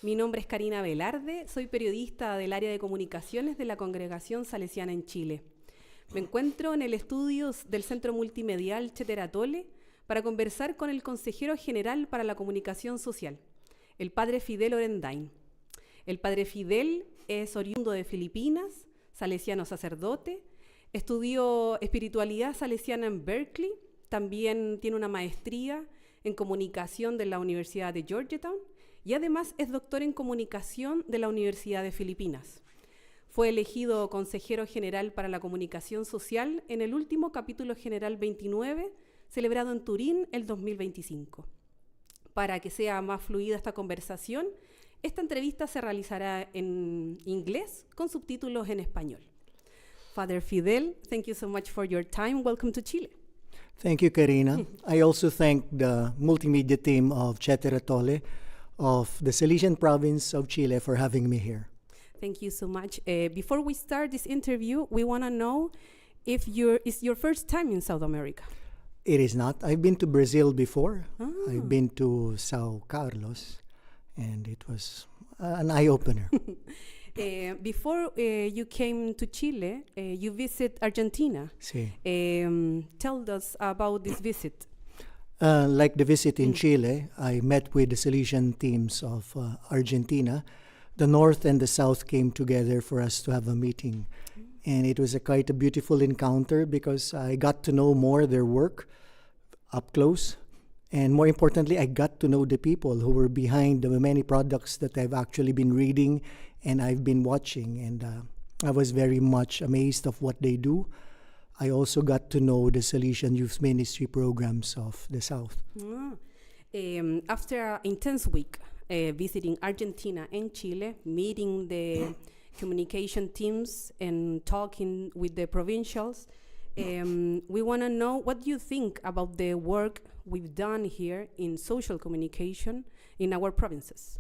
Mi nombre es Karina Velarde, soy periodista del área de comunicaciones de la Congregación Salesiana en Chile. Me encuentro en el estudio del Centro Multimedial Cheteratole para conversar con el Consejero General para la Comunicación Social, el Padre Fidel Orendain. El Padre Fidel es oriundo de Filipinas, salesiano sacerdote, estudió espiritualidad salesiana en Berkeley, también tiene una maestría en comunicación de la Universidad de Georgetown, y además es doctor en comunicación de la Universidad de Filipinas. Fue elegido Consejero General para la Comunicación Social en el último capítulo general 29, celebrado en Turín el 2025. Para que sea más fluida esta conversación, esta entrevista se realizará en inglés con subtítulos en español. Father Fidel, thank you so much for your time. Welcome to Chile. Thank you, Karina. I also thank the multimedia team of Cheteratole of the Salesian province of Chile for having me here. Thank you so much. Before we start this interview, we want to know if it's your first time in South America. It is not. I've been to Brazil before. I've been to São Carlos, and it was an eye-opener. Before you came to Chile, you visit Argentina. Sí. Tell us about this visit. Like the visit in Chile, I met with the Salesian teams of Argentina. The North and the South came together for us to have a meeting. And it was quite a beautiful encounter because I got to know more their work up close. And more importantly, I got to know the people who were behind the many products that I've actually been reading and I've been watching. And I was very much amazed of what they do. I also got to know the Salesian Youth Ministry programs of the South. After an intense week visiting Argentina and Chile, meeting the communication teams and talking with the provincials, we want to know what you think about the work we've done here in social communication in our provinces.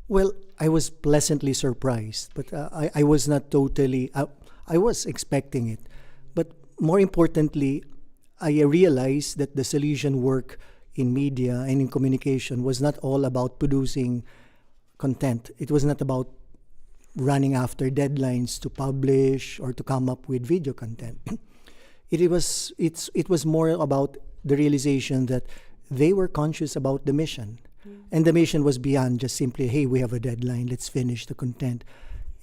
Well, I was pleasantly surprised, but I was not totally, I was expecting it. But more importantly, I realized that the Salesian work in media and in communication was not all about producing content. It was not about running after deadlines to publish or to come up with video content. It was more about the realization that they were conscious about the mission. And the mission was beyond just simply, hey, we have a deadline, let's finish the content.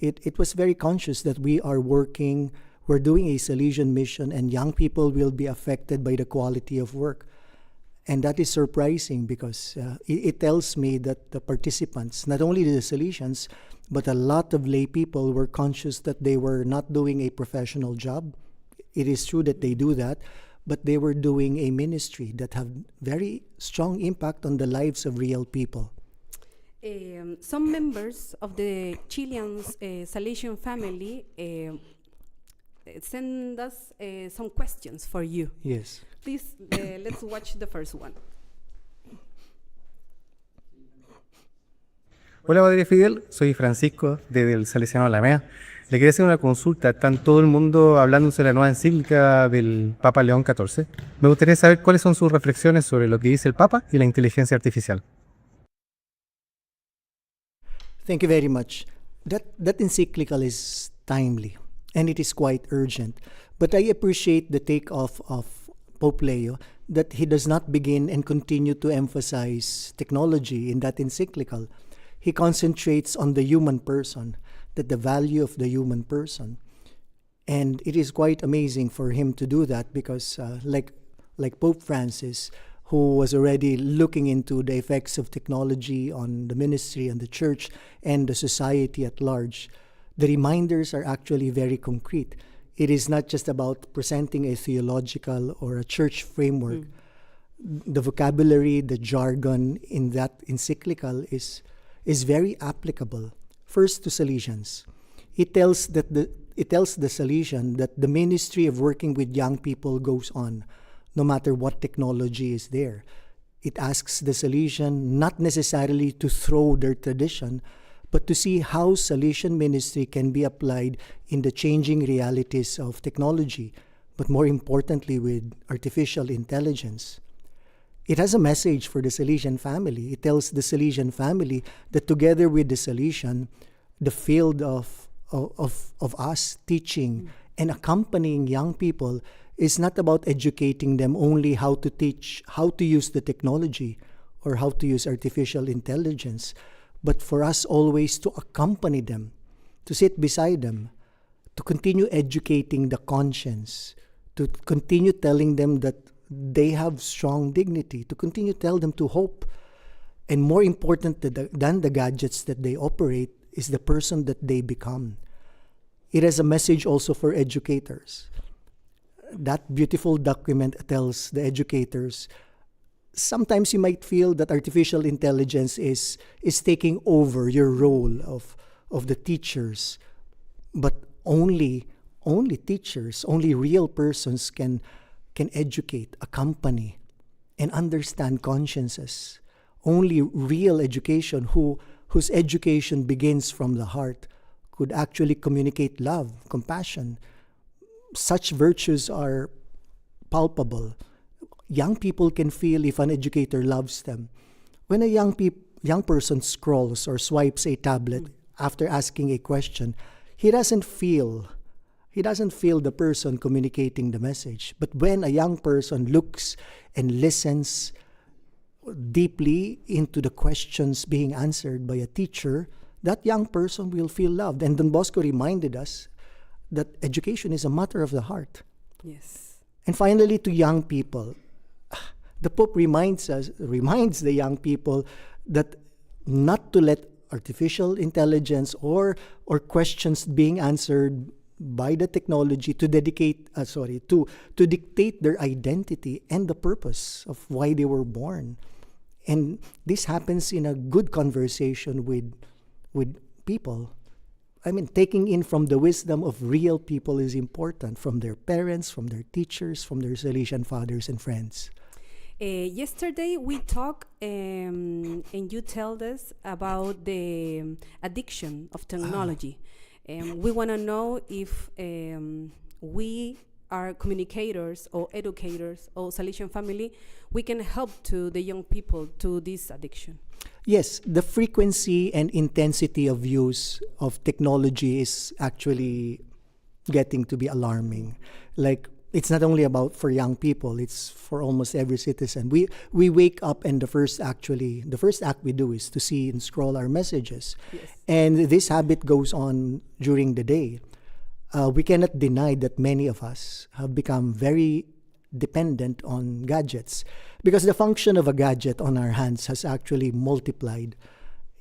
It was very conscious that we are working. We're doing a Salesian mission and young people will be affected by the quality of work. And that is surprising because it tells me that the participants, not only the Salesians, but a lot of lay people were conscious that they were not doing a professional job. It is true that they do that, but they were doing a ministry that have very strong impact on the lives of real people. Some members of the Chilean Salesian family send us some questions for you. Yes. Please, let's watch the first one. Hola, Padre Fidel, soy Francisco del Salesiano Alamea. Le quería hacer una consulta. Están todo el mundo hablando sobre la nueva encíclica del Papa León XIV. Me gustaría saber cuáles son sus reflexiones sobre lo que dice el Papa y la inteligencia artificial. Thank you very much. That encyclical is timely and it is quite urgent. But I appreciate the take-off of Pope Leo that he does not begin and continue to emphasize technology in that encyclical. He concentrates on the human person, that the value of the human person. And it is quite amazing for him to do that because like Pope Francis, who was already looking into the effects of technology on the ministry and the church and the society at large, the reminders are actually very concrete. It is not just about presenting a theological or a church framework. The vocabulary, the jargon in that encyclical is very applicable. First to Salesians. It tells the Salesian that the ministry of working with young people goes on, no matter what technology is there. It asks the Salesian not necessarily to throw their tradition, but to see how Salesian ministry can be applied in the changing realities of technology, but more importantly with artificial intelligence. It has a message for the Salesian family. It tells the Salesian family that together with the Salesian, the field of us teaching and accompanying young people is not about educating them only how to teach, how to use the technology or how to use artificial intelligence, but for us always to accompany them, to sit beside them, to continue educating the conscience, to continue telling them that they have strong dignity, to continue to tell them to hope. And more important than the gadgets that they operate is the person that they become. It has a message also for educators. That beautiful document tells the educators, sometimes you might feel that artificial intelligence is taking over your role of the teachers, but only teachers, only real persons can educate, accompany, and understand consciences. Only real education, whose education begins from the heart, could actually communicate love, compassion. Such virtues are palpable. Young people can feel if an educator loves them. When a young person scrolls or swipes a tablet after asking a question, he doesn't feel the person communicating the message. But when a young person looks and listens deeply into the questions being answered by a teacher, that young person will feel loved. And Don Bosco reminded us that education is a matter of the heart. Yes. And finally, to young people, the Pope reminds the young people that not to let artificial intelligence or questions being answered by the technology to dictate their identity and the purpose of why they were born. And this happens in a good conversation with people. I mean, taking in from the wisdom of real people is important, from their parents, from their teachers, from their Salesian fathers and friends. Yesterday we talked and you told us about the addiction of technology. We want to know if we are communicators or educators or Salesian family, we can help to the young people to this addiction. Yes, the frequency and intensity of use of technology is actually getting to be alarming. Like, it's not only about for young people, it's for almost every citizen. We wake up and the first act we do is to see and scroll our messages. Yes. And this habit goes on during the day. We cannot deny that many of us have become very dependent on gadgets because the function of a gadget on our hands has actually multiplied.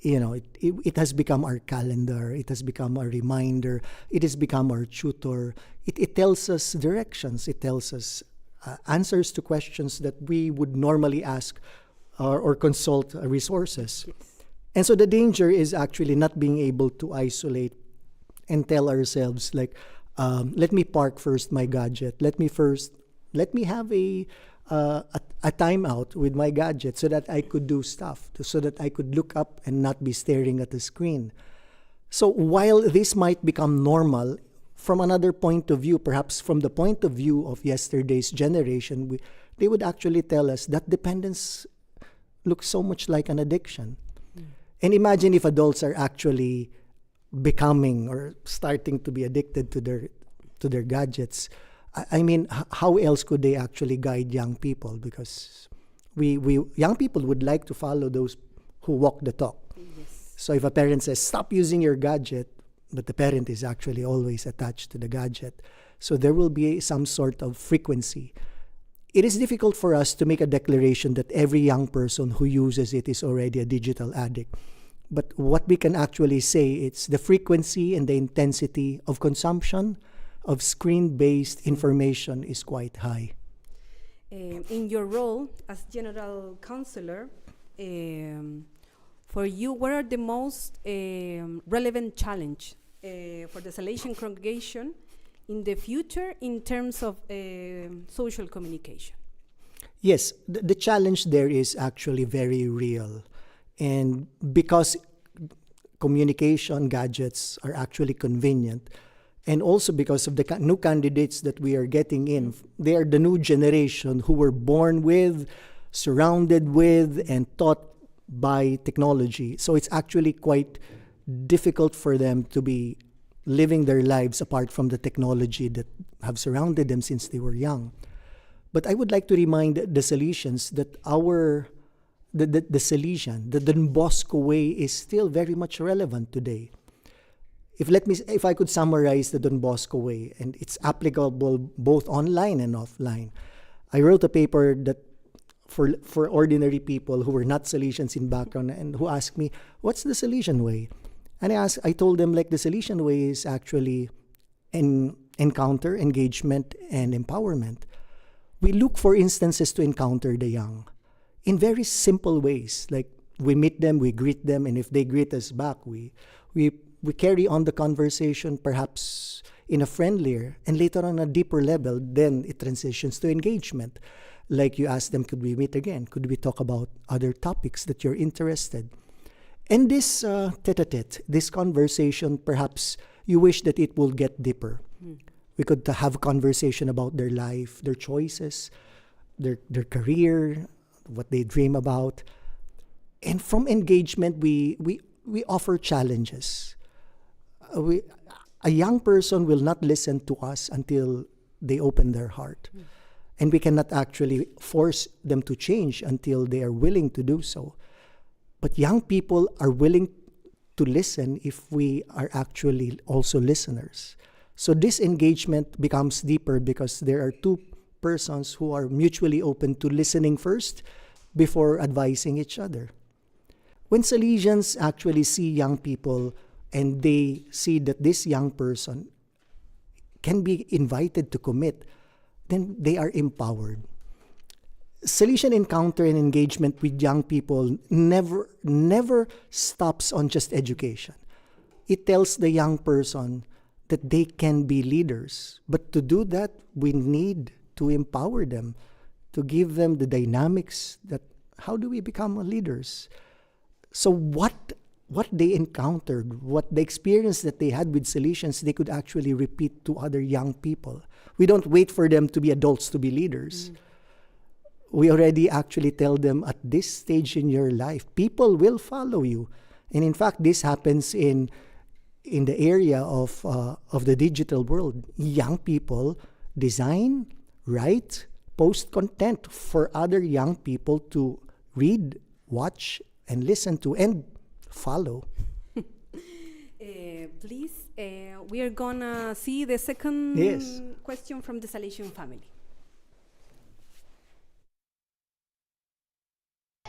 You know, it has become our calendar, it has become our reminder, it has become our tutor. It tells us directions, it tells us answers to questions that we would normally ask or consult resources. Yes. And so the danger is actually not being able to isolate and tell ourselves, like, let me park first my gadget, let me have a timeout with my gadget so that I could do stuff, so that I could look up and not be staring at the screen. So while this might become normal, from another point of view, perhaps from the point of view of yesterday's generation, they would actually tell us that dependence looks so much like an addiction. And imagine if adults are actually becoming or starting to be addicted to their gadgets. I mean, how else could they actually guide young people? Because we young people would like to follow those who walk the talk. yes. So if a parent says, stop using your gadget, but the parent is actually always attached to the gadget, so there will be some sort of frequency. It is difficult for us to make a declaration that every young person who uses it is already a digital addict. But what we can actually say, it's the frequency and the intensity of consumption of screen-based information is quite high. In your role as General Counselor, for you, what are the most relevant challenge for the Salesian congregation in the future in terms of social communication? Yes, the challenge there is actually very real. And because communication gadgets are actually convenient, and also because of the new candidates that we are getting in, they are the new generation who were born with, surrounded with, and taught by technology. So it's actually quite difficult for them to be living their lives apart from the technology that have surrounded them since they were young. But I would like to remind the Salesians that the Salesian, the Don Bosco way is still very much relevant today. If I could summarize the Don Bosco way, and it's applicable both online and offline. I wrote a paper that for ordinary people who were not Salesians in background and who asked me, what's the Salesian way? And I told them, like, the Salesian way is actually encounter, engagement, and empowerment. We look for instances to encounter the young in very simple ways. Like, we meet them, we greet them, and if they greet us back, we carry on the conversation perhaps in a friendlier and later on a deeper level. Then it transitions to engagement. Like, you ask them, could we meet again? Could we talk about other topics that you're interested? And this tete-a-tete, this conversation, perhaps you wish that it will get deeper. We could have a conversation about their life, their choices, their career, what they dream about. And from engagement, we offer challenges. A young person will not listen to us until they open their heart. And we cannot actually force them to change until they are willing to do so. But young people are willing to listen if we are actually also listeners. So this engagement becomes deeper because there are two persons who are mutually open to listening first before advising each other. When Salesians actually see young people and they see that this young person can be invited to commit, then they are empowered. Salesian encounter and engagement with young people never stops on just education. It tells the young person that they can be leaders. But to do that, we need to empower them, to give them the dynamics that how do we become leaders? So what they encountered, what the experience that they had with Salesians, they could actually repeat to other young people. We don't wait for them to be adults to be leaders. We already actually tell them at this stage in your life, people will follow you. And in fact, this happens in the area of the digital world. Young people design, write, post content for other young people to read, watch, and listen to, and follow. Please, we are gonna see the second question from the Salesian family.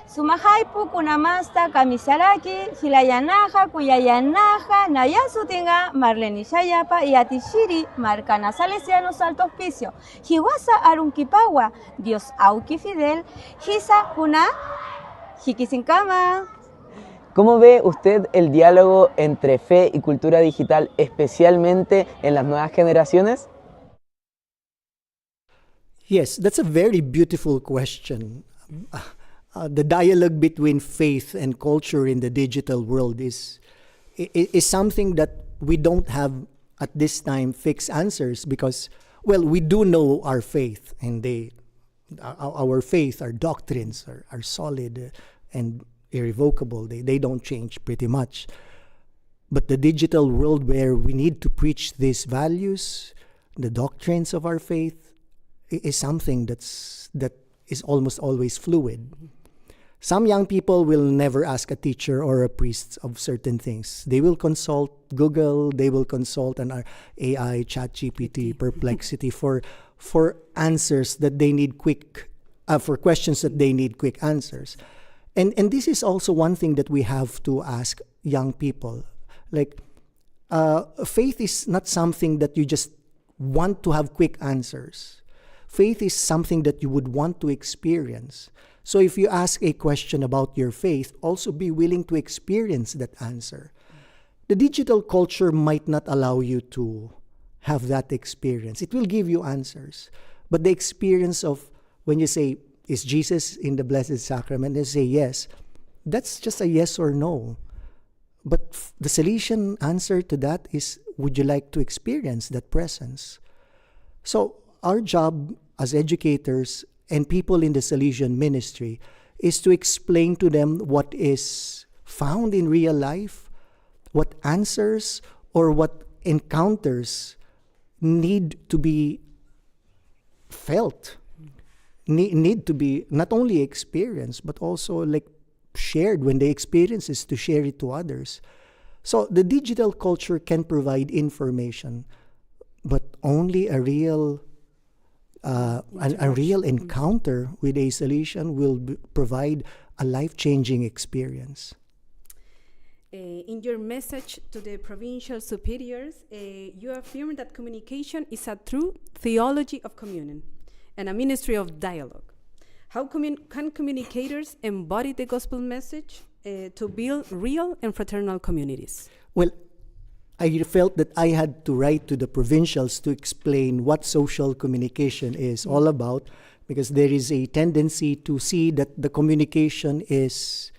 Sumahaipu kunamasta kamisaraki, hilayanaja, kuyayanaja, nayasutinga, marlenishayapa, y atishiri, marcana salesianos alto hospicio, hiwasa arunkipawa, Dios auki fidel, hisa kuna, hikisinkama. ¿Cómo ve usted el diálogo entre fe y cultura digital, especialmente en las nuevas generaciones? Yes, that's a very beautiful question. The dialogue between faith and culture in the digital world is something that we don't have at this time fixed answers because, well, we do know our faith, and our faith, our doctrines are solid and irrevocable. They don't change pretty much. But the digital world where we need to preach these values, the doctrines of our faith, is something that is almost always fluid. Some young people will never ask a teacher or a priest of certain things. They will consult Google, they will consult an AI, ChatGPT, Perplexity for answers that they need for questions that they need quick answers. And this is also one thing that we have to ask young people. Like, faith is not something that you just want to have quick answers. Faith is something that you would want to experience. So if you ask a question about your faith, also be willing to experience that answer. The digital culture might not allow you to have that experience. It will give you answers. But the experience of when you say, is Jesus in the Blessed Sacrament? And you say yes. That's just a yes or no. But the Salesian answer to that is, would you like to experience that presence? So our job as educators and people in the Salesian ministry is to explain to them what is found in real life, what answers or what encounters need to be felt, need to be not only experienced, but also like shared when they experience is to share it to others. So the digital culture can provide information, but only a real encounter with a Salesian will provide a life-changing experience. In your message to the provincial superiors, you affirm that communication is a true theology of communion and a ministry of dialogue. How can communicators embody the gospel message to build real and fraternal communities? Well, I felt that I had to write to the provincials to explain what social communication is all about, because there is a tendency to see that the communication is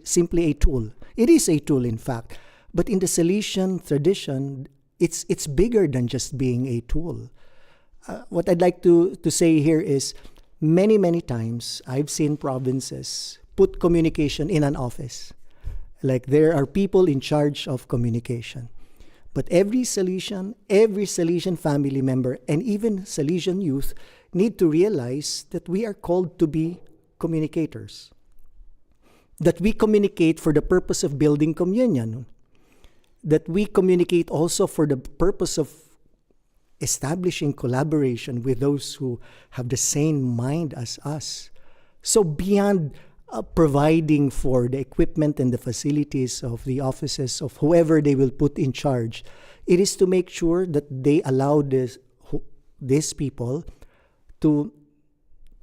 simply a tool. It is a tool, in fact. But in the Salesian tradition, it's bigger than just being a tool. What I'd like to say here is, many times I've seen provinces put communication in an office. Like there are people in charge of communication. But every Salesian family member, and even Salesian youth need to realize that we are called to be communicators. That we communicate for the purpose of building communion. That we communicate also for the purpose of establishing collaboration with those who have the same mind as us. So beyond providing for the equipment and the facilities of the offices of whoever they will put in charge, it is to make sure that they allow these people to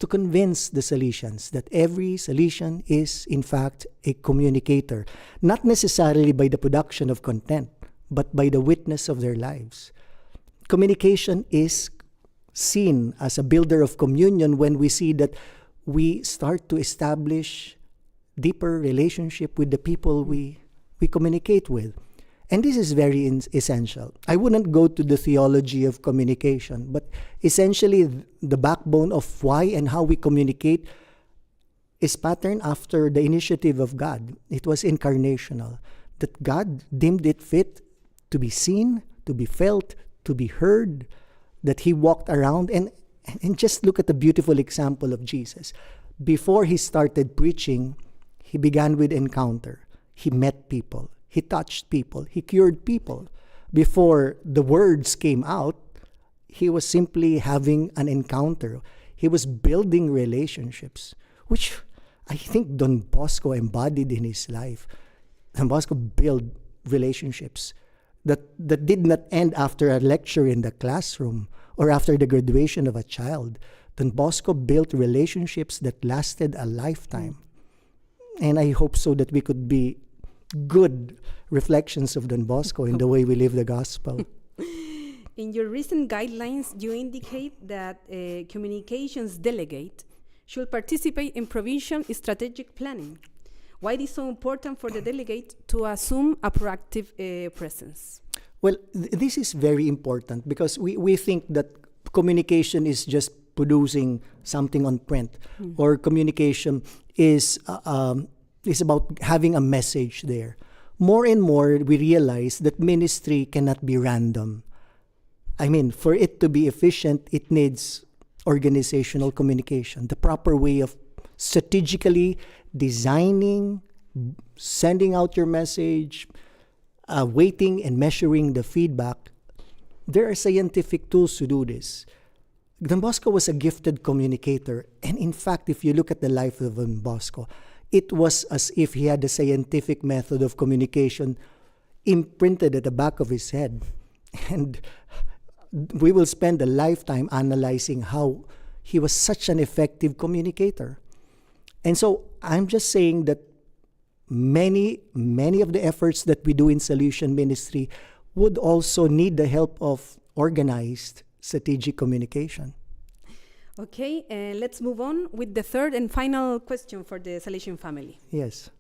convince the Salesians that every Salesian is in fact a communicator, not necessarily by the production of content, but by the witness of their lives. Communication is seen as a builder of communion when we see that we start to establish deeper relationship with the people we communicate with. And this is very essential. I wouldn't go to the theology of communication, but essentially the backbone of why and how we communicate is patterned after the initiative of God. It was incarnational, that God deemed it fit to be seen, to be felt, to be heard, that he walked around. And just look at the beautiful example of Jesus. Before he started preaching, he began with encounter. He met people. He touched people. He cured people. Before the words came out, he was simply having an encounter. He was building relationships, which I think Don Bosco embodied in his life. Don Bosco built relationships that did not end after a lecture in the classroom or after the graduation of a child. Don Bosco built relationships that lasted a lifetime. And I hope so that we could be good reflections of Don Bosco in the way we live the gospel. In your recent guidelines, you indicate that communications delegate should participate in provincial strategic planning. Why it is so important for the delegate to assume a proactive presence? Well, this is very important because we think that communication is just producing something on print, or communication is about having a message there. More and more, we realize that ministry cannot be random. I mean, for it to be efficient, it needs organizational communication, the proper way of strategically designing, sending out your message, waiting and measuring the feedback. There are scientific tools to do this. Don Bosco was a gifted communicator. And in fact, if you look at the life of Don Bosco, it was as if he had a scientific method of communication imprinted at the back of his head. And we will spend a lifetime analyzing how he was such an effective communicator. And so I'm just saying that many of the efforts that we do in Solution Ministry would also need the help of organized strategic communication. Okay, let's move on with the third and final question for the Salesian family. Yes.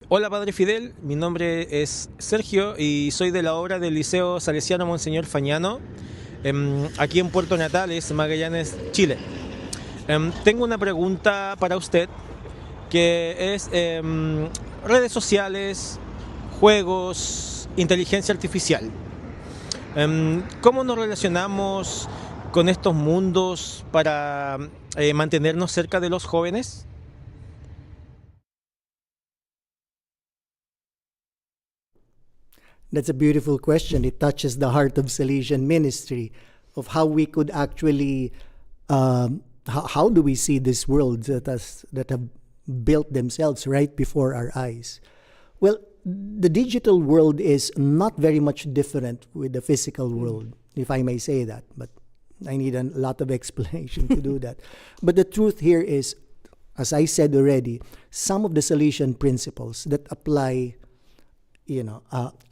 Hola Padre Fidel, mi nombre es Sergio y soy de la obra del Liceo Salesiano Monseñor Fañano, aquí en Puerto Natales, Magallanes, Chile. Tengo una pregunta para usted que es redes sociales, juegos, inteligencia artificial. ¿Cómo nos relacionamos con estos mundos para mantenernos cerca de los jóvenes? That's a beautiful question. It touches the heart of Salesian ministry, of how we could actually, how do we see this world that have built themselves right before our eyes? Well, the digital world is not very much different with the physical world, if I may say that, but I need a lot of explanation to do that. But the truth here is, as I said already, some of the Salesian principles that apply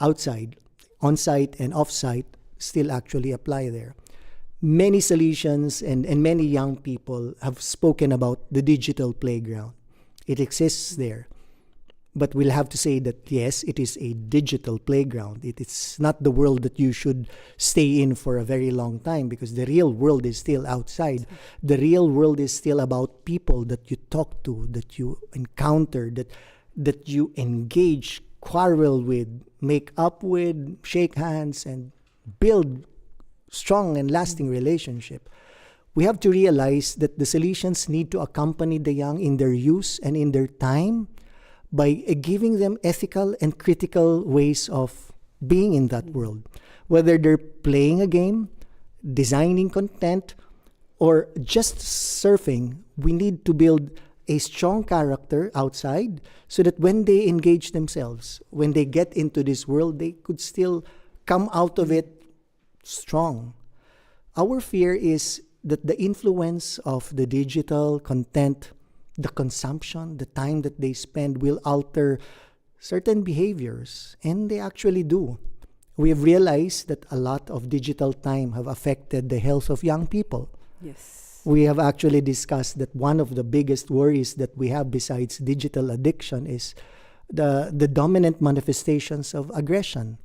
outside, on-site and off-site still actually apply there. Many Salesians and many young people have spoken about the digital playground. It exists there. But we'll have to say that, yes, it is a digital playground. It is not the world that you should stay in for a very long time, because the real world is still outside. The real world is still about people that you talk to, that you encounter, that you engage, quarrel with, make up with, shake hands, and build strong and lasting relationship. We have to realize that the Salesians need to accompany the young in their use and in their time by giving them ethical and critical ways of being in that world. Whether they're playing a game, designing content, or just surfing, we need to build a strong character outside so that when they engage themselves, when they get into this world, they could still come out of it strong. Our fear is that the influence of the digital content, the consumption, the time that they spend will alter certain behaviors, and they actually do. We have realized that a lot of digital time have affected the health of young people. Yes. We have actually discussed that one of the biggest worries that we have besides digital addiction is the dominant manifestations of aggression.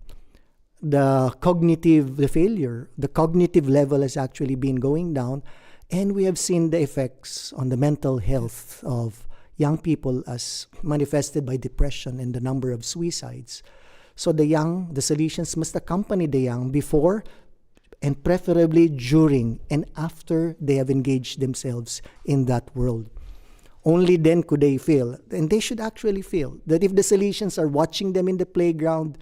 The failure, the cognitive level has actually been going down, and we have seen the effects on the mental health of young people as manifested by depression and the number of suicides. So the Salesians must accompany the young before and preferably during and after they have engaged themselves in that world. Only then could they feel, and they should actually feel, that if the Salesians are watching them in the playground,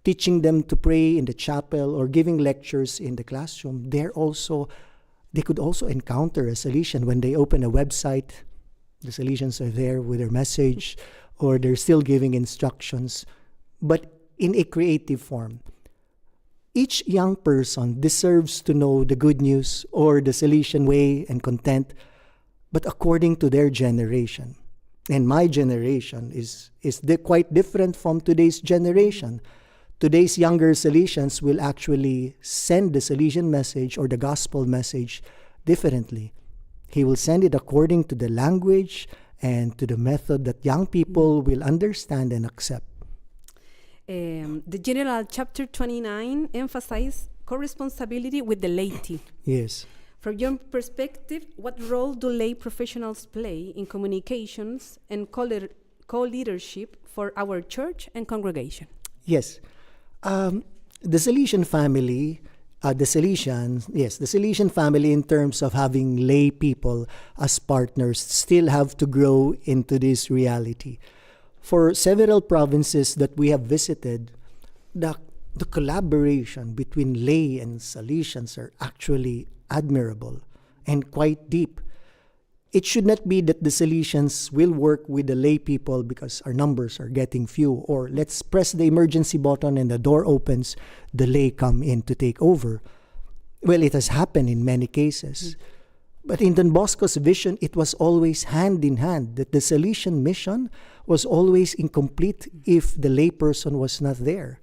teaching them to pray in the chapel, or giving lectures in the classroom, they could also encounter a Salesian when they open a website. The Salesians are there with their message, or they're still giving instructions, but in a creative form. Each young person deserves to know the good news or the Salesian way and content, but according to their generation. And my generation is quite different from today's generation. Today's younger Salesians will actually send the Salesian message or the gospel message differently. He will send it according to the language and to the method that young people will understand and accept. The General Chapter 29 emphasizes co-responsibility with the laity. Yes. From your perspective, what role do lay professionals play in communications and co-leadership for our church and congregation? Yes. The Salesian family, the Salesian family in terms of having lay people as partners still have to grow into this reality. For several provinces that we have visited, the collaboration between lay and Salesians are actually admirable and quite deep. it should not be that the Salesians will work with the lay people because our numbers are getting few, or let's press the emergency button and the door opens, the lay come in to take over. Well, it has happened in many cases. But in Don Bosco's vision, it was always hand in hand, that the Salesian mission was always incomplete if the layperson was not there.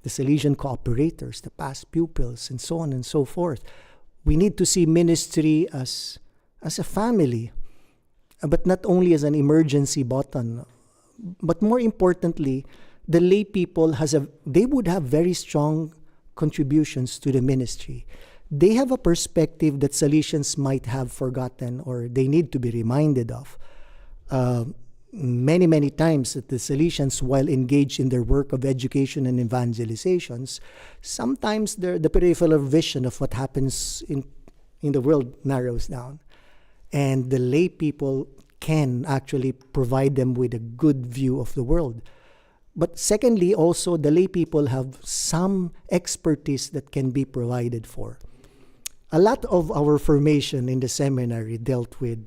The Salesian cooperators, the past pupils, and so on and so forth. We need to see ministry as a family, but not only as an emergency button. But more importantly, the lay people they would have very strong contributions to the ministry. They have a perspective that Salesians might have forgotten or they need to be reminded of. Many times that the Salesians, while engaged in their work of education and evangelizations, sometimes the peripheral vision of what happens in the world narrows down. And the lay people can actually provide them with a good view of the world. But secondly, also, the lay people have some expertise that can be provided for. A lot of our formation in the seminary dealt with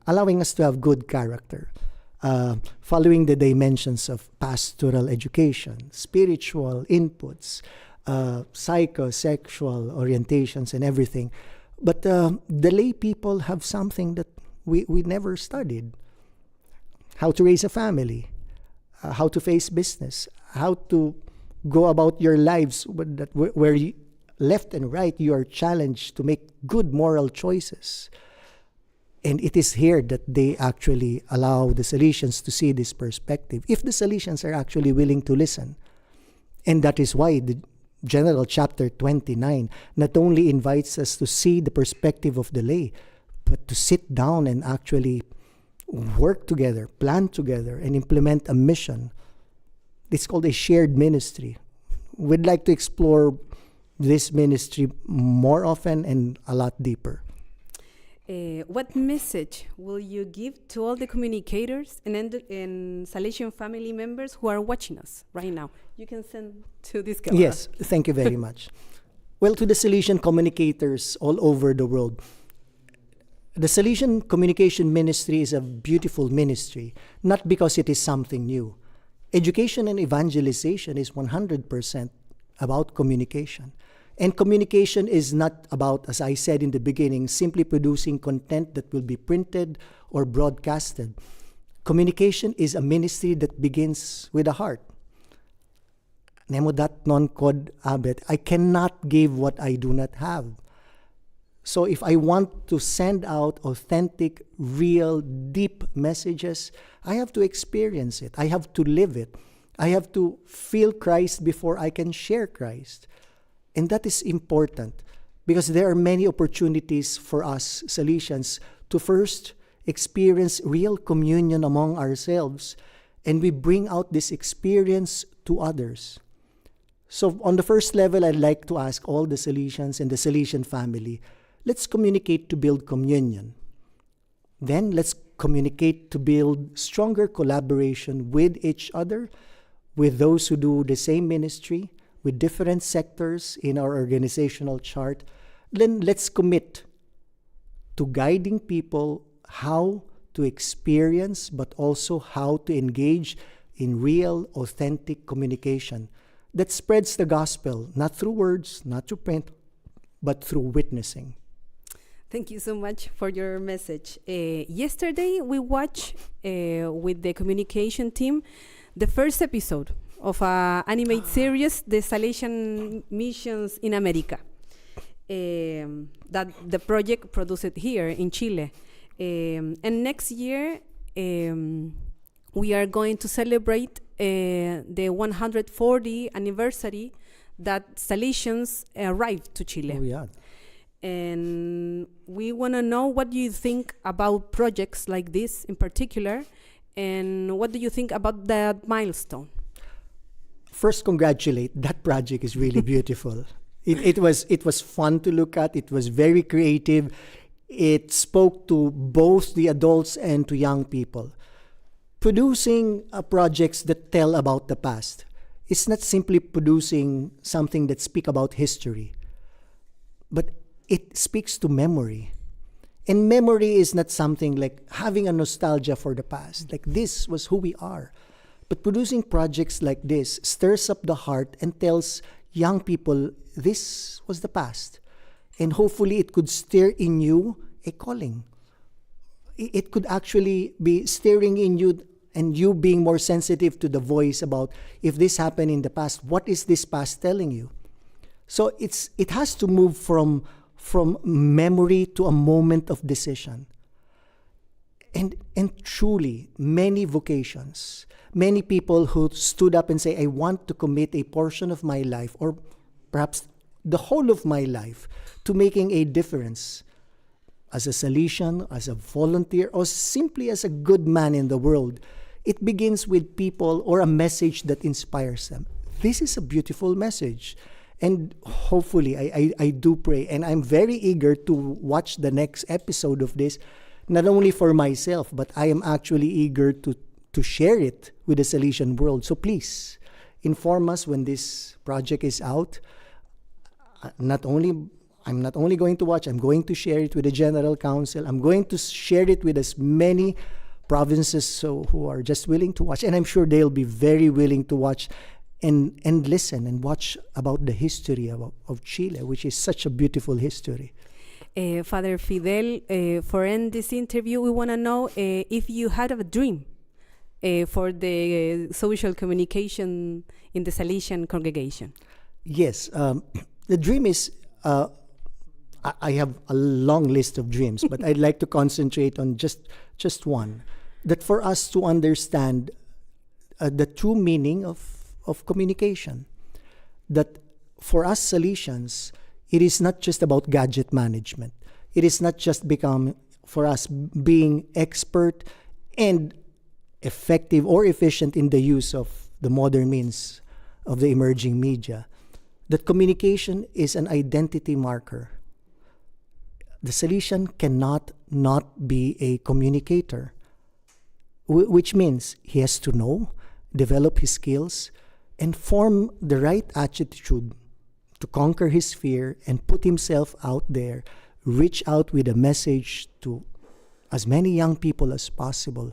allowing us to have good character, following the dimensions of pastoral education, spiritual inputs, psychosexual orientations, and everything. But the lay people have something that we never studied. How to raise a family, how to face business, how to go about your lives where you, left and right, you are challenged to make good moral choices. And it is here that they actually allow the Salesians to see this perspective, if the Salesians are actually willing to listen. And that is why the General Chapter 29 not only invites us to see the perspective of the lay, but to sit down and actually work together, plan together, and implement a mission. It's called a shared ministry. We'd like to explore this ministry more often and a lot deeper. What message will you give to all the communicators and Salesian family members who are watching us right now? You can send to this camera. Yes, thank you very much. Well, to the Salesian communicators all over the world, the Salesian communication ministry is a beautiful ministry, not because it is something new. Education and evangelization is 100% about communication. And communication is not about, as I said in the beginning, simply producing content that will be printed or broadcasted. Communication is a ministry that begins with the heart. Nemo dat non quod habet. I cannot give what I do not have. So if I want to send out authentic, real, deep messages, I have to experience it. I have to live it. I have to feel Christ before I can share Christ. And that is important because there are many opportunities for us Salesians to first experience real communion among ourselves, and we bring out this experience to others. So on the first level, I'd like to ask all the Salesians and the Salesian family, let's communicate to build communion. Then let's communicate to build stronger collaboration with each other, with those who do the same ministry, with different sectors in our organizational chart. Then let's commit to guiding people how to experience, but also how to engage in real, authentic communication that spreads the gospel, not through words, not through print, but through witnessing. Thank you so much for your message. Yesterday, we watched with the communication team the first episode of an animated series, The Salesian Missions in America, that the project produced here in Chile. And next year, we are going to celebrate the 140th anniversary that Salesians arrived to Chile. Oh, yeah. And we want to know what you think about projects like this in particular, and what do you think about that milestone? First, congratulate. That project is really beautiful. It was fun to look at. It was very creative. It spoke to both the adults and to young people. Producing projects that tell about the past. It's not simply producing something that speak about history, but it speaks to memory. And memory is not something like having a nostalgia for the past, like this was who we are. But producing projects like this stirs up the heart and tells young people this was the past. And hopefully it could stir in you a calling. It could actually be stirring in you and you being more sensitive to the voice about if this happened in the past, what is this past telling you? So it has to move from memory to a moment of decision. And truly, many vocations, many people who stood up and say, I want to commit a portion of my life, or perhaps the whole of my life, to making a difference as a Salesian, as a volunteer, or simply as a good man in the world. It begins with people or a message that inspires them. This is a beautiful message. And hopefully, I do pray, and I'm very eager to watch the next episode of this, not only for myself, but I am actually eager to share it with the Salesian world. So please, inform us when this project is out. I'm not only going to watch, I'm going to share it with the General Council. I'm going to share it with as many provinces who are just willing to watch. And I'm sure they'll be very willing to watch and listen and watch about the history of Chile, which is such a beautiful history. Father Fidel, for end this interview, we want to know if you had a dream for the social communication in the Salesian congregation. Yes, the dream is, I have a long list of dreams, but I'd like to concentrate on just one. That for us to understand the true meaning of communication. That for us Salesians, it is not just about gadget management. It is not just for us being expert and effective or efficient in the use of the modern means of the emerging media. That communication is an identity marker. The Salesian cannot not be a communicator, which means he has to know, develop his skills, and form the right attitude to conquer his fear and put himself out there, reach out with a message to as many young people as possible.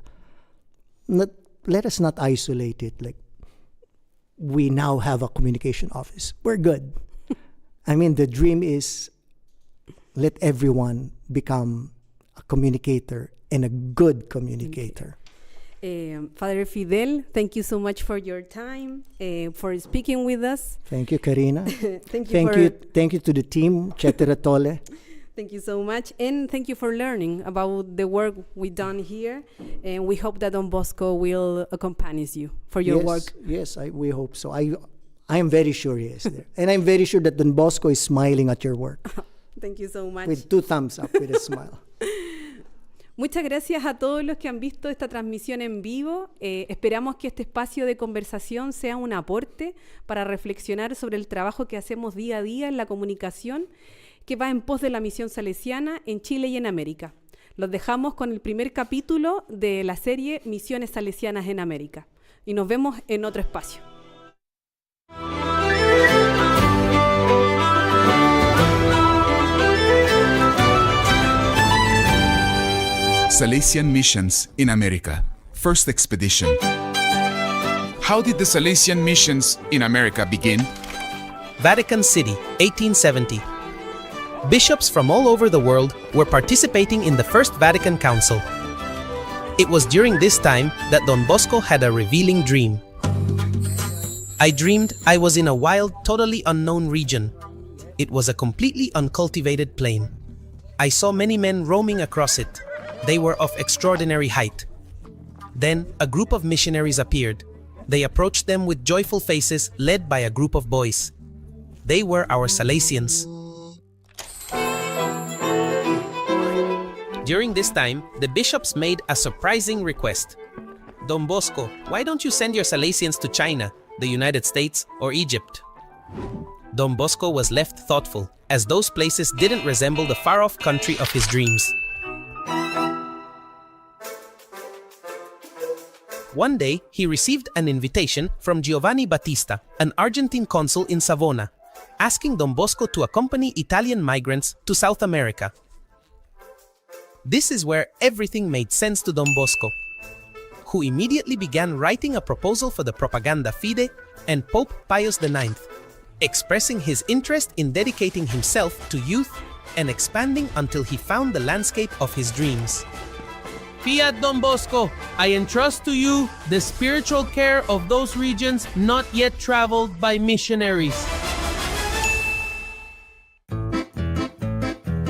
Let us not isolate it like we now have a communication office. We're good. I mean, the dream is let everyone become a communicator and a good communicator. Father Fidel, thank you so much for your time, for speaking with us. Thank you, Karina. Thank you to the team, Chetera Tole. Thank you so much, and thank you for learning about the work we've done here. And we hope that Don Bosco will accompany you for your work. Yes, we hope so. I am very sure he is there, and I'm very sure that Don Bosco is smiling at your work. Thank you so much. With 2 thumbs up, with a smile. Muchas gracias a todos los que han visto esta transmisión en vivo. Esperamos que este espacio de conversación sea un aporte para reflexionar sobre el trabajo que hacemos día a día en la comunicación, que va en pos de la misión salesiana en Chile y en América. Los dejamos con el primer capítulo de la serie Misiones Salesianas en América. Y nos vemos en otro espacio. Salesian Missions in America, First Expedition. How did the Salesian missions in America begin? Vatican City, 1870. Bishops from all over the world were participating in the First Vatican Council. It was during this time that Don Bosco had a revealing dream. I dreamed I was in a wild, totally unknown region. It was a completely uncultivated plain. I saw many men roaming across it. They were of extraordinary height. Then a group of missionaries appeared. They approached them with joyful faces, led by a group of boys. They were our Salesians. During this time, the bishops made a surprising request. Don Bosco, why don't you send your Salesians to China, the United States, or Egypt? Don Bosco was left thoughtful, as those places didn't resemble the far-off country of his dreams. One day, he received an invitation from Giovanni Battista, an Argentine consul in Savona, asking Don Bosco to accompany Italian migrants to South America. This is where everything made sense to Don Bosco, who immediately began writing a proposal for the Propaganda Fide and Pope Pius IX, expressing his interest in dedicating himself to youth and expanding until he found the landscape of his dreams. Fiat Don Bosco, I entrust to you the spiritual care of those regions not yet traveled by missionaries.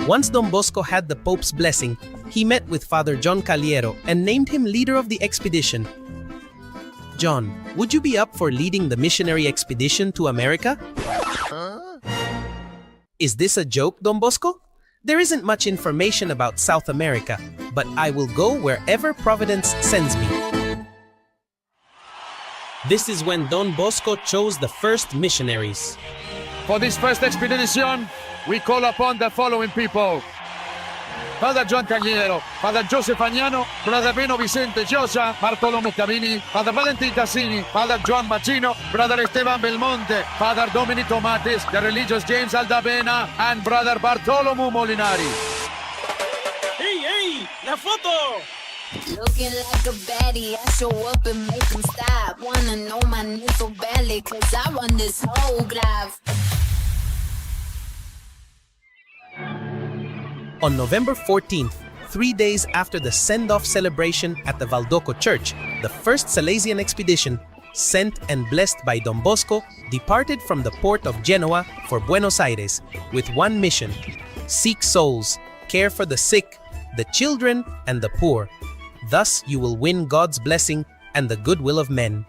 Once Don Bosco had the Pope's blessing, he met with Father John Caliero and named him leader of the expedition. John, would you be up for leading the missionary expedition to America? Is this a joke, Don Bosco? There isn't much information about South America, but I will go wherever Providence sends me. This is when Don Bosco chose the first missionaries. For this first expedition, we call upon the following people: Father John Caliero, Father Joseph Agnano, Brother Beno Vicente Giosa, Bartolomé Cavini, Father Valentin Cassini, Father Juan Machino, Brother Esteban Belmonte, Father Domenico Matis, the religious James Aldavena, and Brother Bartolomeu Molinari. Hey, la foto! Looking like a baddie, I show up and make them stop. Wanna know my name so badly, cause I run this whole graph. On November 14th, 3 days after the send-off celebration at the Valdoco Church, the first Salesian expedition, sent and blessed by Don Bosco, departed from the port of Genoa for Buenos Aires with one mission: seek souls, care for the sick, the children, and the poor. Thus you will win God's blessing and the goodwill of men.